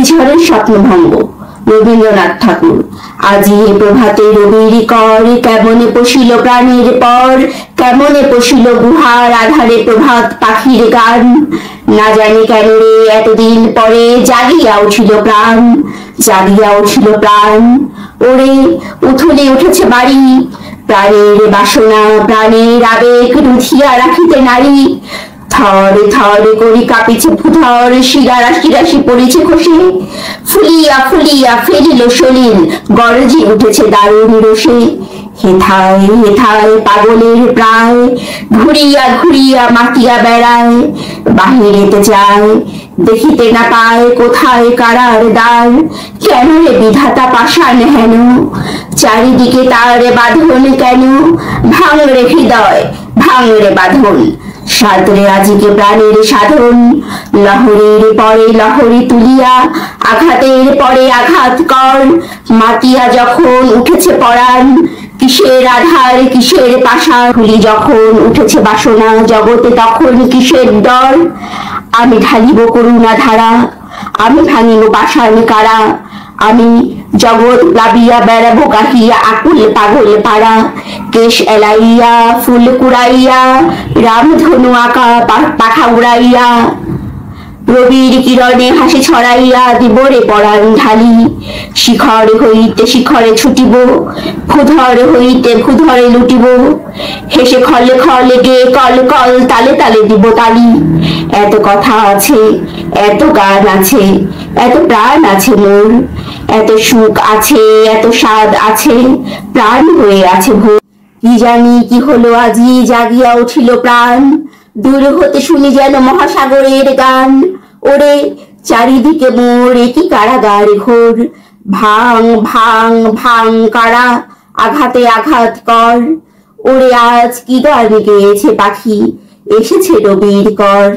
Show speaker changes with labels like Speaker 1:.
Speaker 1: ঘূর্ণিঝড়ের স্বপ্নভঙ্গ। রবীন্দ্রনাথ ঠাকুর। আজি এ প্রভাতে রবির কর, কেমনে পশিল প্রাণের পর, কেমনে পশিল গুহার আধারে প্রভাত পাখির গান। না জানি কেন রে এতদিন পরে জাগিয়া উঠিল প্রাণ, জাগিয়া উঠিল প্রাণ। ওরে উথলে উঠেছে বাড়ি, প্রাণের বাসনা প্রাণের আবেগ রুধিয়া রাখিতে নারী। থরে থরে করি কাঁপিছে ভূধর, শিরা রাশি রাশি পড়েছে খসে। ফুলিয়া ফুলিয়া ফেলিল সলিল, গরজি উঠেছে দারুণ রোষে। হেথায় হেথায় পাগলের প্রায়, ঘুরিয়া ঘুরিয়া মাতিয়া বেড়ায়। বাহিরেতে যায় দেখিতে না পায় কোথায় কারার দ্বার। কেন রে বিধাতা পাষাণ হেন, চারিদিকে তার বাঁধন কেন। ভাঙরে হৃদয় ভাঙরে বাঁধন, সাদরে আজিকে প্রাণের সাধন। লহরীর পরে লহরী তুলিয়া, আঘাতের পরে আঘাত কর। মাতিয়া যখন উঠেছে পরাণ, কিসের আধার কিসের পাষাণ। খুলি যখন উঠেছে বাসনা জগতে, তখন কিসের ডর। আমি ঢালিব করুণা ধারা, আমি ভাঙিব পাষাণ কারা। আমি জগৎ প্লাবিয়া বেড়াবো গাহিয়া আকুল পাগল পাড়া। কেশ এলাইয়া ফুল কুড়াইয়া, রামধনু আঁকা পাখা উড়াইয়া। রবির কিরণে হাসি ছড়াইয়া দিবরে পরাণ ঢালি। শিখর হইতে শিখরে ছুটিব, ভূধর হইতে ভূধরে লুটিব। হেসে খলে খলে গে কল কল তালে তালে দিব তালি। এত কথা আছে, এত গান আছে, এত প্রাণ আছে মোর। এত সুখ আছে, এত স্বাদ আছে, প্রাণ হয়ে আছে ভোর। কি জানি কি হলো আজি জাগিয়া উঠিল প্রাণ, দূর হতে শুনি যেন মহাসাগরের গান। ওরে চারিদিকে মোর একই কারাগার ঘোর। ভাঙ ভাঙ ভাঙ কারা, আঘাতে আঘাত কর। ওরে আজ কি গান গেয়েছে পাখি, এসেছে রবির কর।